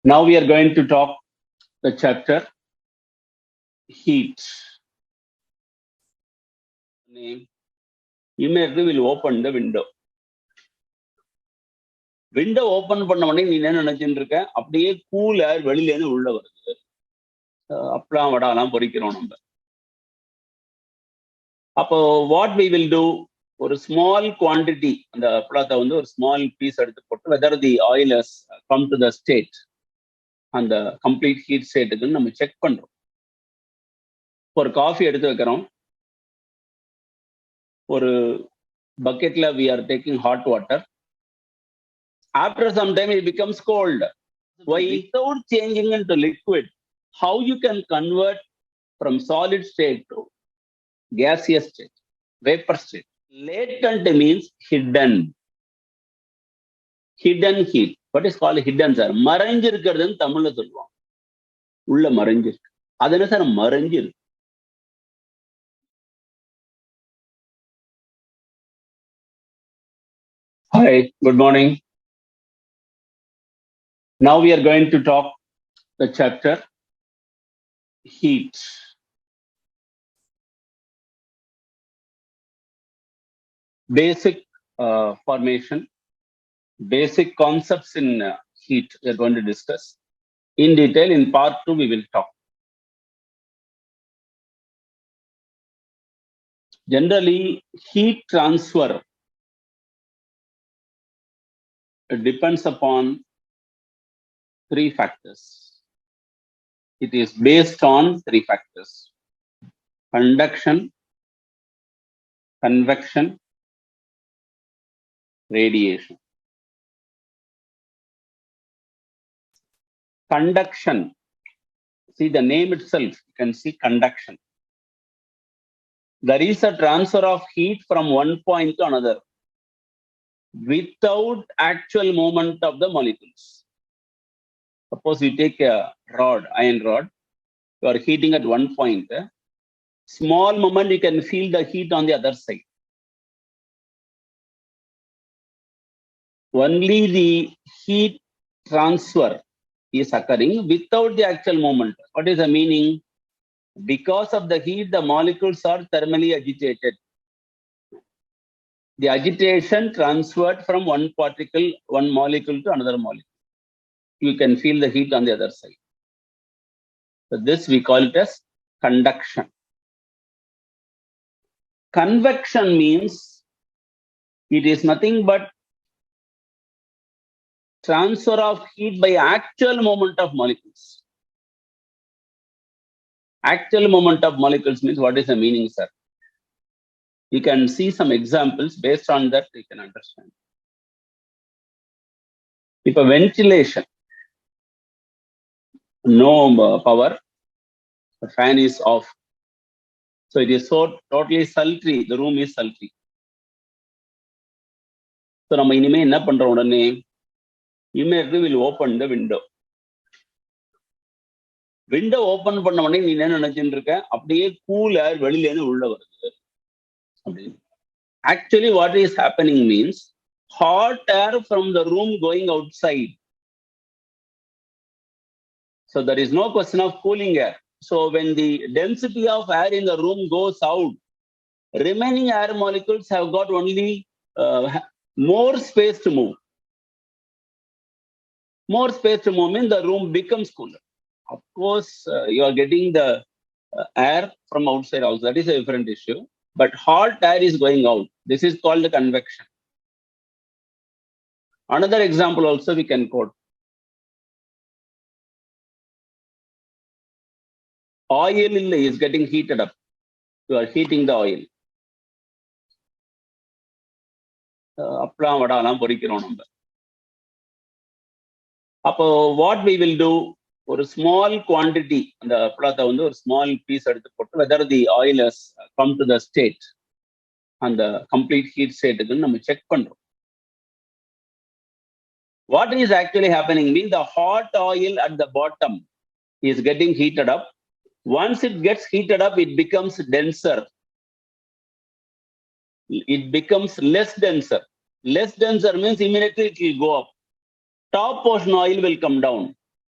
Now we are going to talk the chapter heat. Name. Immediately will open the window. Window open பண்ண உடனே நீ என்ன நினைச்சுட்டு இருக்க? அப்படியே கூல் ஏர் வெளியில இருந்து உள்ள வருது. அப்பலாம் வடாலாம் பொறிக்கிறோம் நம்ம. அப்போ வாட் வி வில் டூ, ஒரு ஸ்மால் குவான்டிட்டி அந்த அப்பளத்தை வந்து ஒரு ஸ்மால் பீஸ் எடுத்து போட்டு whether the oil has come to the state, அந்த கம்ப்ளீட் ஹீட் ஸ்டேட்டுக்கு நம்ம செக் பண்றோம். ஒரு காஃபி எடுத்து வைக்கிறோம். ஒரு பக்கெட்ல we are taking hot water. After some time it becomes cold. Why? Without changing into liquid, how you can convert from solid state to gaseous state, vapor state? Latent means hidden. Hidden heat. What is called hidden, sir? மறைஞ்சிருக்கிறதுன்னு தமிழ்ல சொல்லுவோம். உள்ள மறைஞ்சிருக்கு. அது என்ன sir மறைஞ்சிருக்கு? Hi, good morning. Now we are going to talk the chapter heat. Basic formation, basic concepts in heat we are going to discuss. In detail, in part 2, we will talk. Generally, heat transfer depends upon three factors. It is based on three factors: conduction, convection, radiation. Conduction, see the name itself, you can see conduction. There is a transfer of heat from one point to another without actual movement of the molecules. Suppose you take a rod, iron rod, you are heating at one point. Small moment you can feel the heat on the other side. Only the heat transfer is occurring without the actual movement. What is the meaning? Because of the heat, the molecules are thermally agitated. The agitation transferred from one particle, one molecule to another molecule. You can feel the heat on the other side. So this we call it as conduction. Convection means it is nothing but transfer of heat by actual movement of molecules. Actual movement of molecules means, what is the meaning, sir? You can see some examples. Based on that, you can understand. If a ventilation, no power, the fan is off. So it is so totally sultry. The room is sultry. So நம்ம இனிமே என்ன பண்றோம் உடனே? Immediately will open the window. Window open பண்ண உடனே நீ என்ன நினைச்சுட்டு இருக்க? அப்படியே கூல் ஏர் வெளியில இருந்து உள்ள வருது. Actually, what is happening means hot air from the room going outside. So there is no question of cooling air. So when the density of air in the room goes out, remaining air molecules have got only more space to move. More space to move means the room becomes cooler. Of course, you are getting the air from outside also. That is a different issue. But hot air is going out. This is called the convection. Another example also we can quote. Oil is getting heated up. You are heating the oil. அப்பலாம் வடாலாம் பொறிக்கிறோம் நம்ம. அப்போ what we will do, ஒரு small quantity அந்த அப்பளத்தை வந்து ஒரு small piece எடுத்து போட்டு whether the oil has come to the state, அந்த complete heat stateக்கு நம்ம செக் பண்றோம். What is actually happening means the hot oil at the bottom is getting heated up. Once it gets heated up, it becomes denser. It becomes less denser. Less denser means immediately it will go up. Top portion oil will come down.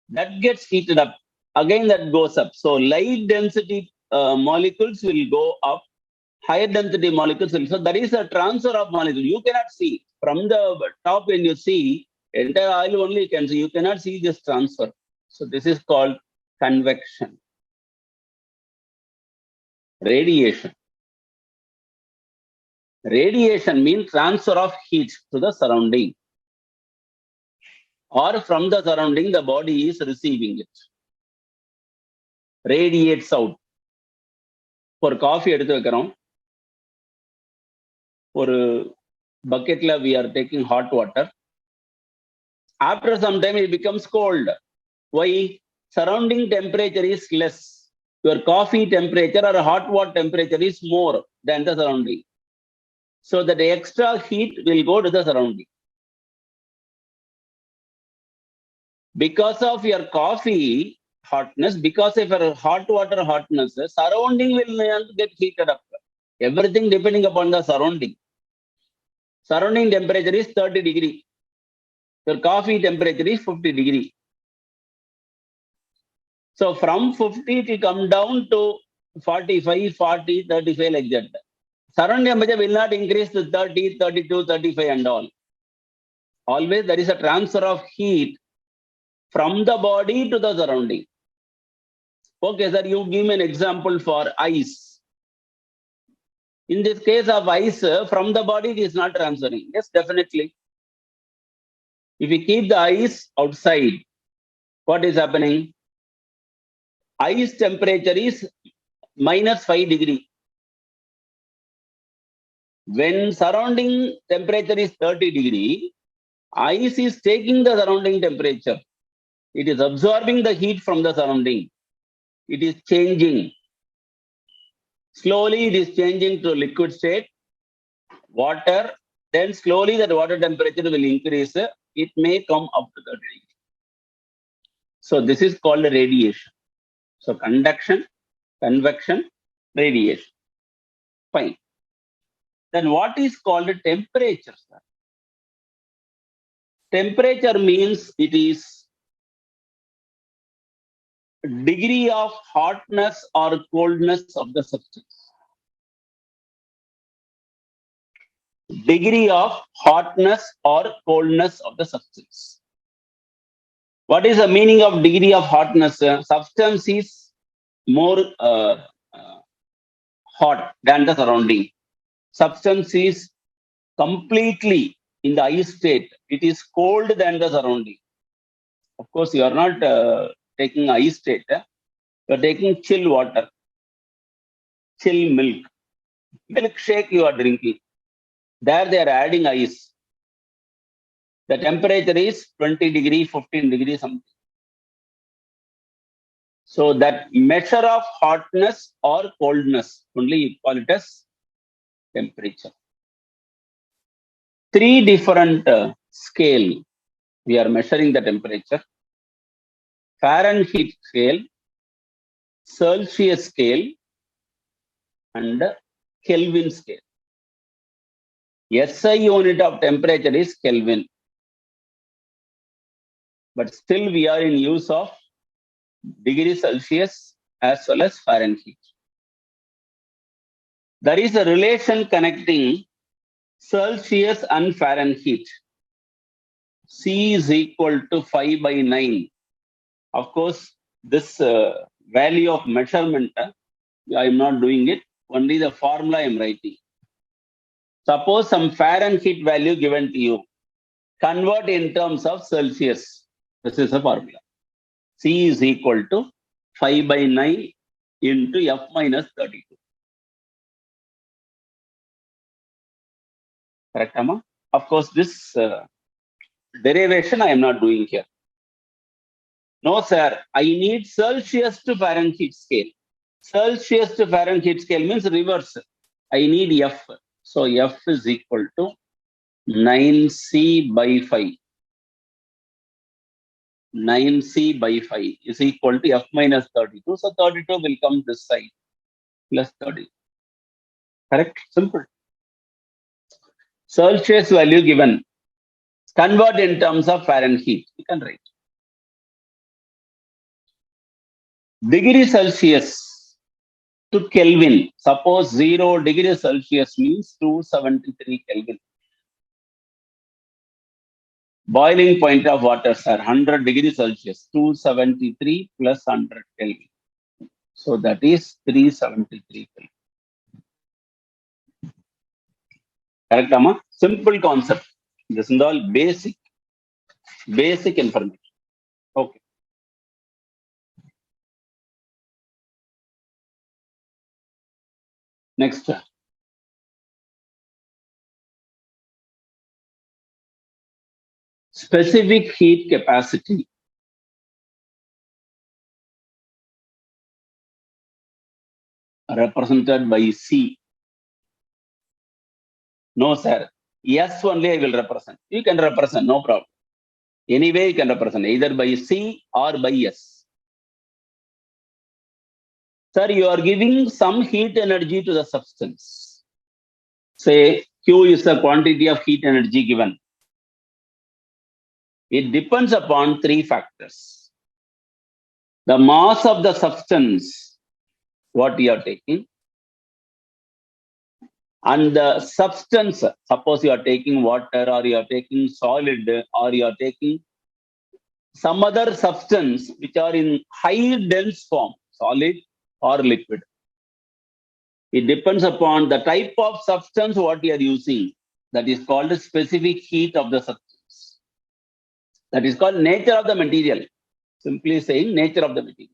That gets heated up. Again, that goes up. So light density molecules will go up. Higher density molecules will. So there is a transfer of molecules. You cannot see from the top when you see entire oil only you can see. You cannot see this transfer. So this is called convection. Radiation. Radiation means transfer of heat to the surrounding, or from the surrounding, the body is receiving it. Radiates out. ஒரு coffee எடுத்து வைக்கிறோம். ஒரு bucketல we are taking hot water. After some time it becomes cold. Why? Surrounding temperature is less. Your coffee temperature or hot water temperature is more than the surrounding. So that extra heat will go to the surrounding. Because of your coffee hotness, because of your hot water hotness, surrounding will not get heated up. Everything depending upon the surrounding. Surrounding temperature is 30 degree. Your coffee temperature is 50 degree. So from 50 it will come down to 45, 40, 35 like that. Surrounding temperature will not increase to 30, 32, 35 and all. Always there is a transfer of heat from the body to the surrounding. Okay, sir, you give me an example for ice. In this case of ice, from the body it is not transferring. Yes, definitely. If we keep the ice outside, what is happening? Ice temperature is -5 degree. When surrounding temperature is 30 degree, ice is taking the surrounding temperature. It is absorbing the heat from the surrounding. It is changing. Slowly it is changing to liquid state, water, then slowly that water temperature will increase. It may come up to 30 degree. So this is called radiation. So conduction, convection, radiation. Fine. Then what is called temperature, sir? Temperature means it is degree of hotness or coldness of the substance. Degree of hotness or coldness of the substance. What is the meaning of degree of hotness? Substance is more hot than the surrounding. Substance is completely in the ice state. It is cold than the surrounding. Of course, you are not taking ice state. You are taking chill water, chill milk. Milkshake you are drinking. There they are adding ice. The temperature is 20 degree, 15 degree something. So that measure of hotness or coldness, only you call it as temperature. Three different scale we are measuring the temperature. Fahrenheit scale, Celsius scale, and Kelvin scale. SI unit of temperature is Kelvin. But still we are in use of degree Celsius as well as Fahrenheit. There is a relation connecting Celsius and Fahrenheit. C is equal to 5 by 9. Of course, this value of measurement, I am not doing it. Only the formula I am writing. Suppose some Fahrenheit value given to you. Convert in terms of Celsius. This is a formula. C is equal to 5 by 9 into F minus 32. Correct, Amma? Of course, this derivation I am not doing here. No, sir. I need Celsius to Fahrenheit scale. Celsius to Fahrenheit scale means reverse. I need F. So F is equal to 9C by 5. 9C by 5 is equal to F minus 32. So 32 will come this side plus 30. Correct? Simple. Celsius value given. Convert in terms of Fahrenheit. You can write. Degree Celsius to Kelvin. Suppose 0 degree Celsius means 273 Kelvin. Boiling point of water, sir, 100 degrees Celsius, 273 plus 100 Kelvin. So that is 373 Kelvin. Correct, Amma? Simple concept. This is all basic information. Okay. Next. Specific heat capacity represented by C. No, sir. Yes, only I will represent. You can represent, no problem. Anyway, you can represent either by C or by S. Sir, you are giving some heat energy to the substance. Say Q is the quantity of heat energy given. It depends upon three factors. The mass of the substance, what you are taking, and the substance, suppose you are taking water or you are taking solid or you are taking some other substance which are in high dense form, solid or liquid. It depends upon the type of substance what you are using. That is called the specific heat of the substance. That is called nature of the material. Simply saying nature of the material.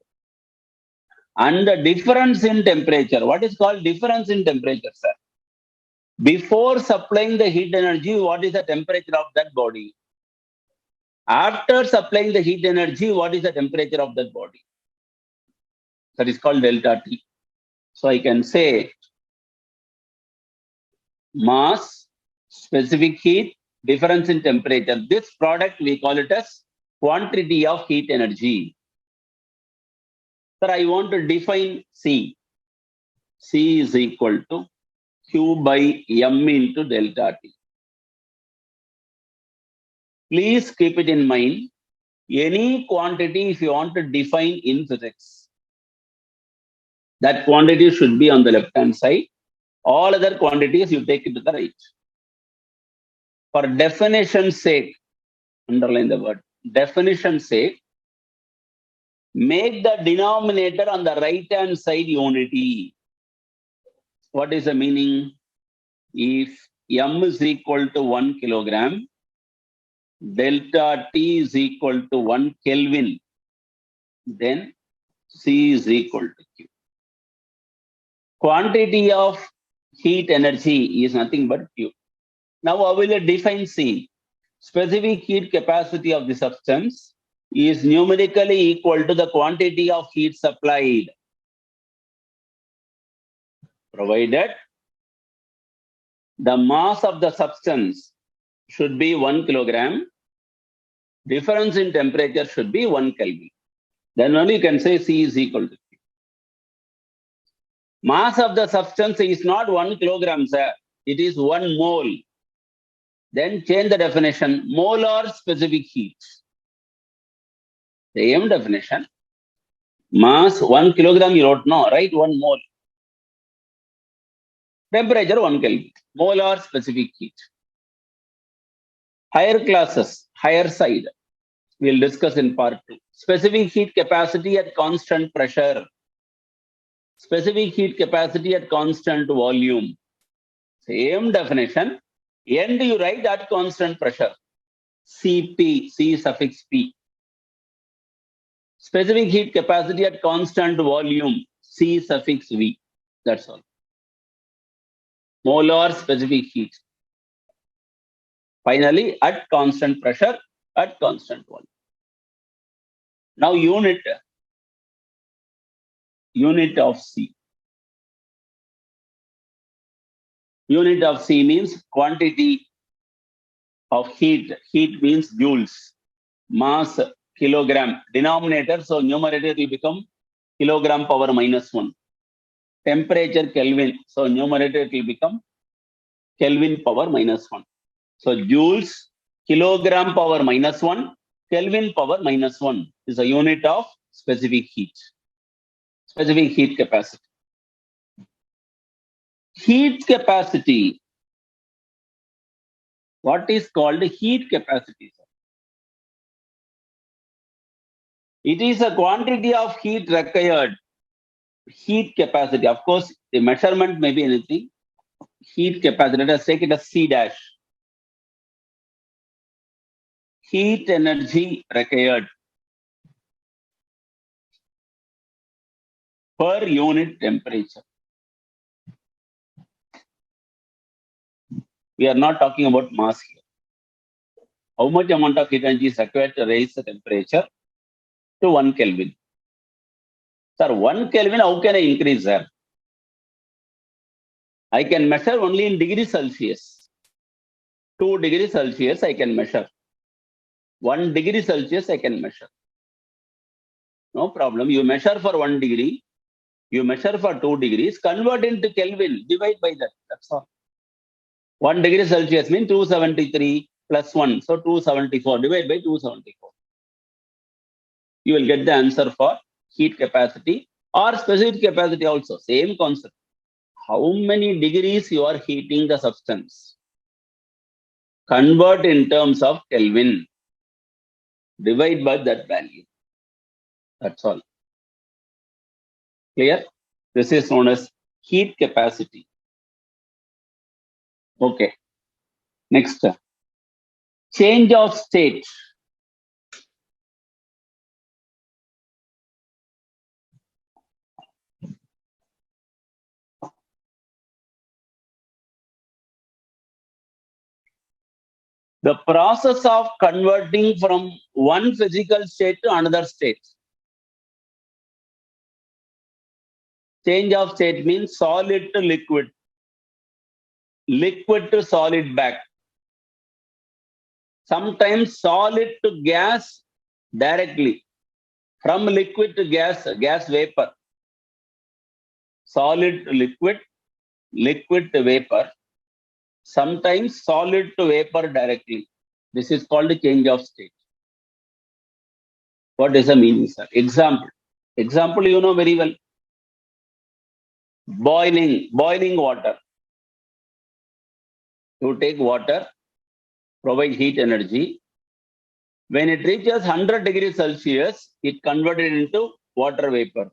And the difference in temperature. What is called difference in temperature, sir? Before supplying the heat energy, what is the temperature of that body? After supplying the heat energy, what is the temperature of that body? That is called delta T. So I can say mass, specific heat, difference in temperature. This product we call it as quantity of heat energy. Sir, I want to define C. C is equal to Q by M into delta T. Please keep it in mind. Any quantity, if you want to define in physics, that quantity should be on the left-hand side. All other quantities, you take it to the right. For definition's sake, underline the word, definition's sake, make the denominator on the right-hand side unity. What is the meaning? If M is equal to 1 kilogram, delta T is equal to 1 Kelvin, then C is equal to Q. Quantity of heat energy is nothing but Q. Now I will define C. Specific heat capacity of the substance is numerically equal to the quantity of heat supplied, provided the mass of the substance should be 1 kilogram, difference in temperature should be 1 Kelvin. Then only you can say C is equal to Q. Mass of the substance is not 1 kilogram, sir. It is 1 mole. Then change the definition, molar specific heat. Same definition. Mass 1 kilogram you wrote, no, right? 1 mole. Temperature 1 Kelvin. Molar specific heat. Higher classes, higher side, we'll discuss in part 2. Specific heat capacity at constant pressure. Specific heat capacity at constant volume. Same definition. End you write at constant pressure. Cp, C suffix P. Specific heat capacity at constant volume. C suffix V. That's all. Molar specific heat. Finally, at constant pressure, at constant volume. Now unit of C. Unit of C means quantity of heat. Heat means joules. Mass, kilogram. Denominator, so numerator will become kilogram power minus 1. Temperature, Kelvin. So numerator will become Kelvin power minus 1. So joules, kilogram power minus 1, Kelvin power minus 1 is a unit of specific heat. specific heat capacity. Heat capacity. What is called heat capacity? It is a quantity of heat required. Heat capacity. Of course, the measurement may be anything. Heat capacity. Let us take it as C dash. Heat energy required per unit temperature. We are not talking about mass here. How much amount of heat energy is required to raise the temperature to 1 Kelvin? Sir, 1 Kelvin, how can I increase that? I can measure only in degrees Celsius. 2 degrees Celsius I can measure. 1 degree Celsius I can measure. No problem. You measure for 1 degree, you measure for 2 degrees, convert into Kelvin, divide by that. That's all. 1 degree Celsius means 273 plus 1. So 274. Divide by 274. You will get the answer for heat capacity or specific capacity also. Same concept. How many degrees you are heating the substance? Convert in terms of Kelvin. Divide by that value. That's all. Clear? This is known as heat capacity. Okay. Next. Change of state. The process of converting from one physical state to another state. Change of state means solid to liquid, liquid to solid back. Sometimes solid to gas directly, from liquid to gas, gas vapor. Solid to liquid, liquid to vapor. Sometimes solid to vapor directly. This is called a change of state. What does the meaning, sir? Example. Example, you know very well. Boiling water. You take water, provide heat energy. When it reaches 100 degrees Celsius, it converted into water vapor.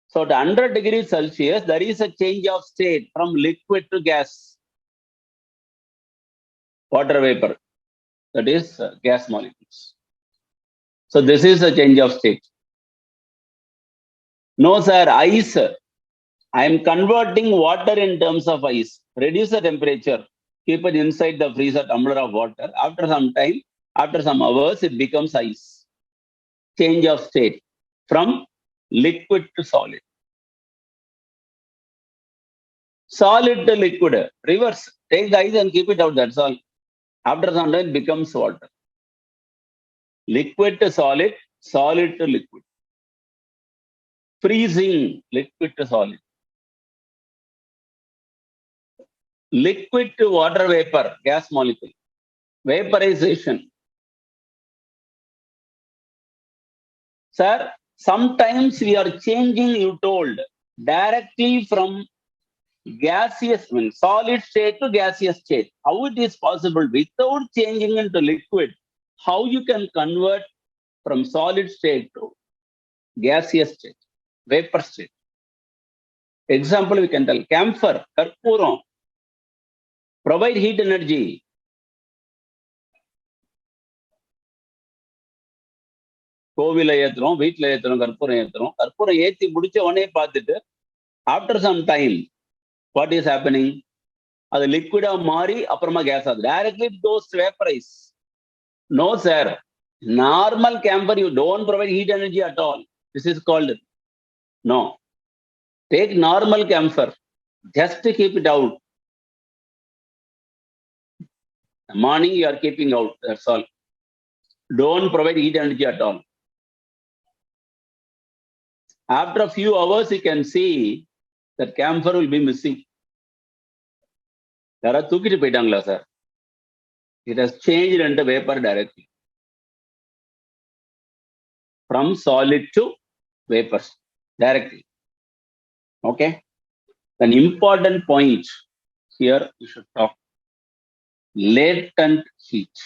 So at 100 degrees Celsius, there is a change of state from liquid to gas. Water vapor. That is gas molecules. So this is a change of state. No, sir, ice. I am converting water in terms of ice. Reduce the temperature. Keep it inside the freezer tumbler of water. After some time, after some hours, it becomes ice. Change of state from liquid to solid. Solid to liquid. Reverse. Take the ice and keep it out. That's all. After some time, it becomes water. Liquid to solid, solid to liquid. Freezing, liquid to solid. Liquid to water vapor, gas molecule. Vaporization. Sir, sometimes we are changing, you told, directly from gaseous, solid state to gaseous state. How it is possible without changing into liquid? How you can convert from solid state to gaseous state, vapor state? Example we can tell, camphor, karpuram, provide heat energy. கோவில ஏத்துறோம், வீட்டில் ஏத்துறோம், கற்பூரம் ஏத்தி முடிச்ச உடனே பார்த்துட்டு after some time what is happening? அது லிக்விடா மாறி அப்புறமா கேஸ் ஆகுது. Directly it goes to vaporize. No sir, normal camphor you don't provide heat energy at all. This is called no. Take normal camphor, just keep it out. Morning you are keeping out, that's all. Don't provide heat energy at all. After a few hours, you can see that camphor will be missing. யாராவது தூக்கிட்டு போயிட்டாங்களா sir? It has changed into vapor directly. From solid to vapors directly. Okay. An important point here we should talk. Latent heat.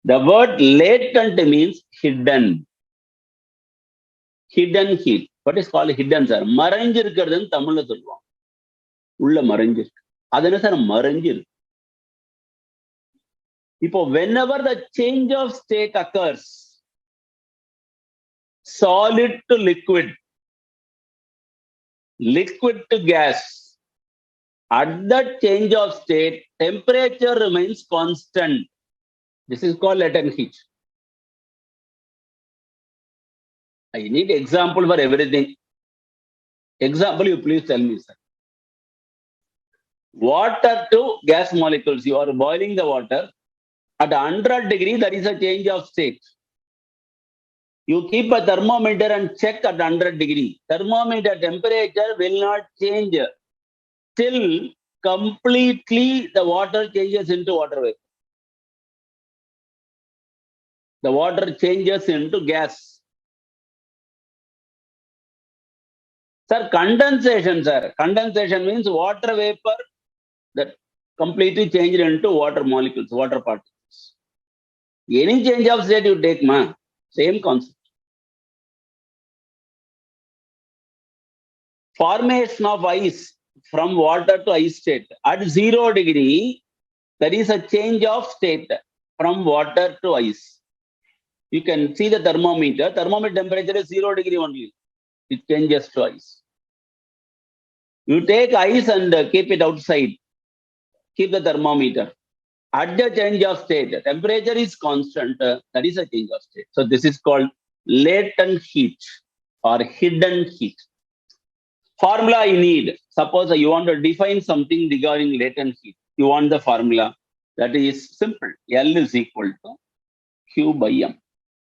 The word latent means hidden. Hidden heat. What is called hidden, sir? மறைஞ்சிருக்கிறதுன்னு தமிழ்ல சொல்லுவோம். உள்ள மறைஞ்சிருக்கு. அது என்ன sir மறைஞ்சிருக்கு? இப்போ whenever the change of state occurs, solid to liquid, liquid to gas, at that change of state, temperature remains constant. This is called latent heat. I need example for everything. Example, you please tell me, sir. Water to gas molecules. You are boiling the water. At 100 degrees, there is a change of state. You keep a thermometer and check at 100 degrees. Thermometer temperature will not change till completely the water changes into water vapor. The water changes into gas. Sir, condensation, sir. Condensation means water vapor that completely changed into water molecules, water particles. Any change of state you take, ma, same concept. Formation of ice from water to ice state. At 0 degree, there is a change of state from water to ice. You can see the thermometer. Thermometer temperature is 0 degree only. It changes to ice. You take ice and keep it outside. Keep the thermometer. At the change of state, temperature is constant. That is a change of state. So this is called latent heat or hidden heat. Formula you need. Suppose you want to define something regarding latent heat. You want the formula. That is simple. L is equal to Q by M.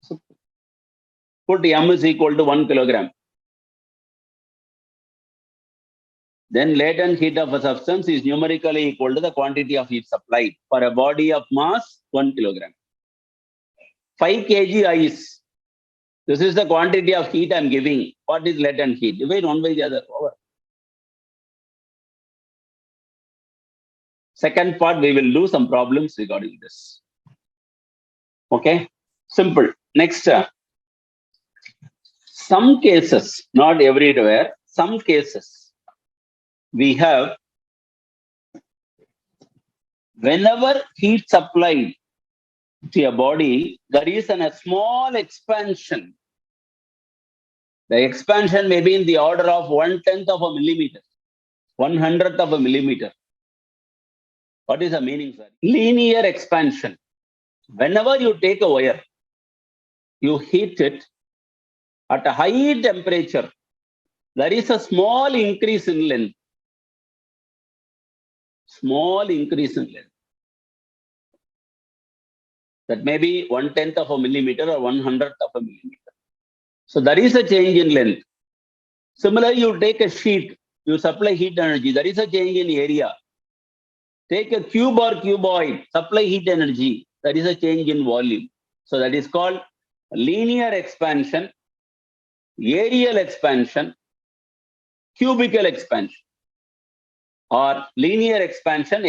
So put M is equal to 1 kilogram. Then latent heat of a substance is numerically equal to the quantity of heat supplied for a body of mass 1 kilogram. 5 kg ice. This is the quantity of heat I'm giving. What is latent heat? Divide one by the other. Over. Second part, we will do some problems regarding this. Okay? Simple. Next. Some cases, not everywhere, some cases, we have whenever heat supplied to a body, there is a small expansion. The expansion may be in the order of 1/10 of a millimeter, 1/100th of a millimeter. What is the meaning, sir? Linear expansion. Whenever you take a wire, you heat it at a high temperature, there is a small increase in length. Small increase in length. That may be 1/10 of a millimeter or 1/100th of a millimeter. So there is a change in length. Similarly, you take a sheet, you supply heat energy, there is a change in area. Take a cube or cuboid, supply heat energy, there is a change in volume. So that is called linear expansion, areal expansion, cubical expansion, or linear expansion,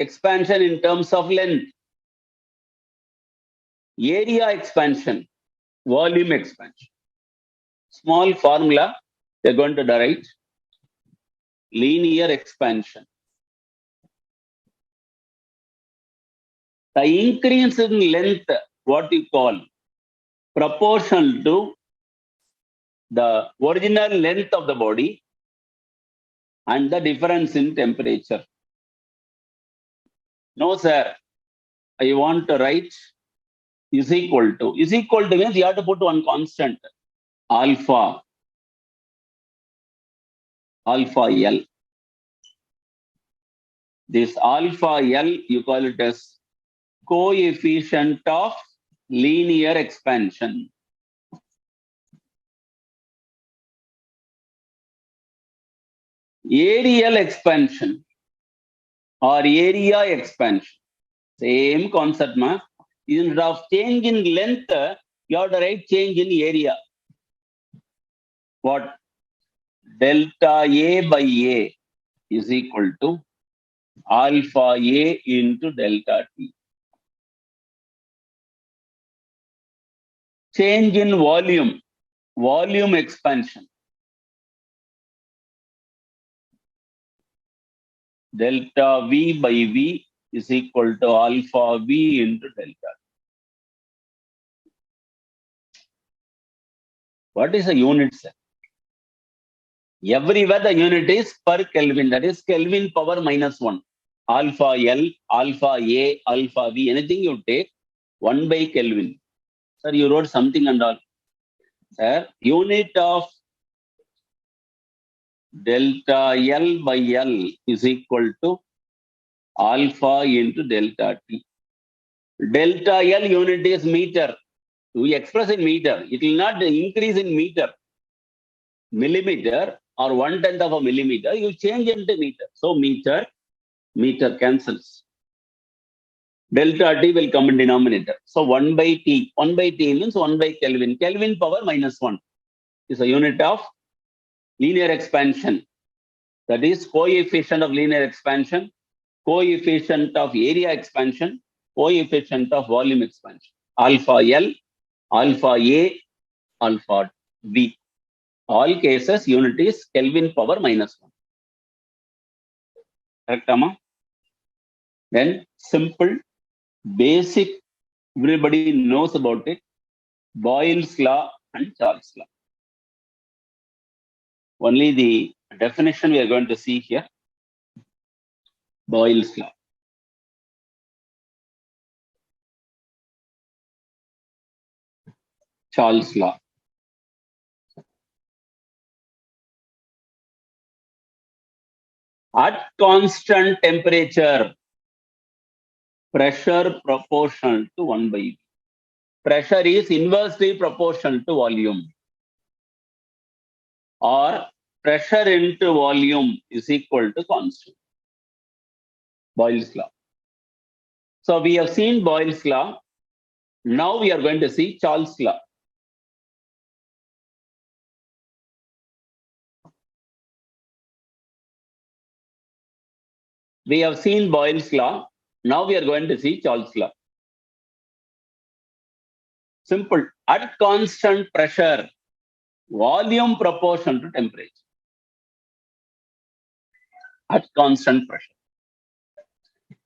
expansion in terms of length, area expansion, volume expansion. Small formula, they're going to write linear expansion. The increase in length, what you call, proportional to the original length of the body and the difference in temperature. No, sir. I want to write is equal to. Is equal to means you have to put one constant. Alpha. Alpha L. This alpha L, you call it as coefficient of linear expansion. Areal expansion or area expansion. Same concept, ma. Instead of change in length, you have to write change in area. What? Delta A by A is equal to alpha A into delta T. Change in volume expansion. Delta V by V is equal to alpha V into delta. What is a unit cell? Everywhere the unit is per Kelvin, that is Kelvin power -1. Alpha L, alpha A, alpha V, anything you take, 1 by Kelvin. Sir, you wrote something and all. Sir, unit of delta L by L is equal to alpha into delta T. Delta L unit is meter. We express in meter. It will not increase in meter. Millimeter or 1/10 of a millimeter, you change into meter. So meter cancels. Delta T will come in denominator. So 1 by T. 1 by T means 1 by Kelvin. Kelvin power -1 is a unit of linear expansion. That is coefficient of linear expansion, coefficient of area expansion, coefficient of volume expansion. Alpha L, alpha A, alpha V. All cases, unit is Kelvin power -1. Correct, Amma? Then simple, basic, everybody knows about it. Boyle's law and Charles' law. Only the definition we are going to see here. Boyle's law. Charles' law. At constant temperature, pressure proportional to 1 by V. Pressure is inversely proportional to volume. Or pressure into volume is equal to constant. Boyle's law. So we have seen Boyle's law. Now we are going to see Charles' law. We have seen Boyle's law. Now we are going to see Charles' law. Simple. At constant pressure, volume proportional to temperature. At constant pressure.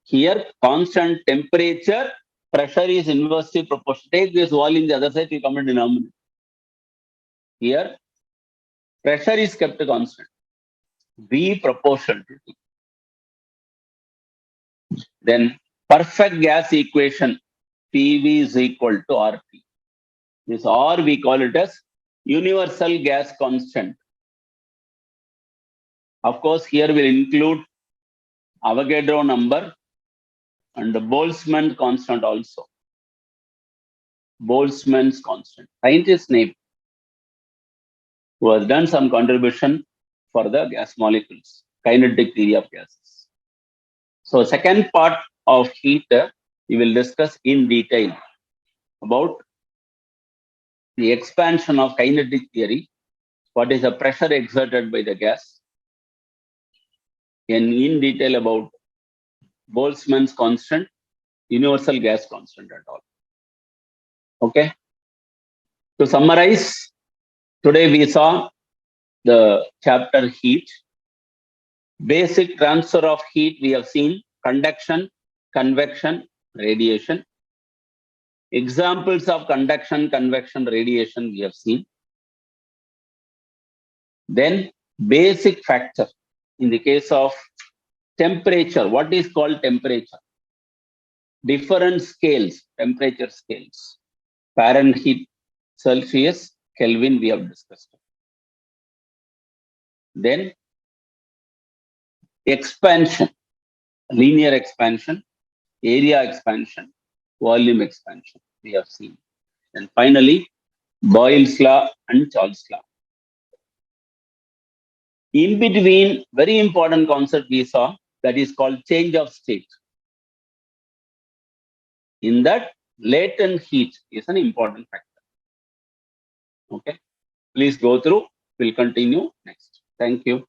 Here, constant temperature, pressure is inversely proportional. Take this volume, the other side will come in denominator. Here, pressure is kept constant. V proportional to T. Then, perfect gas equation, PV is equal to RT. This R we call it as universal gas constant. Of course, here we'll include Avogadro number and the Boltzmann constant also. Boltzmann's constant. Scientist name who has done some contribution for the gas molecules, kinetic theory of gases. So second part of heat, we will discuss in detail about the expansion of kinetic theory, what is the pressure exerted by the gas, and in detail about Boltzmann's constant, universal gas constant and all. Okay. To summarize, today we saw the chapter heat. Basic transfer of heat we have seen: conduction, convection, radiation. Examples of conduction, convection, radiation we have seen. Then basic factor in the case of temperature. What is called temperature? Different scales, temperature scales. Fahrenheit, Celsius, Kelvin we have discussed. Then expansion, linear expansion, area expansion, volume expansion we have seen. And finally, Boyle's law and Charles' law. In between, very important concept we saw, that is called change of state. In that, Latent heat is an important factor. Okay. Please go through. We'll continue next. Thank you.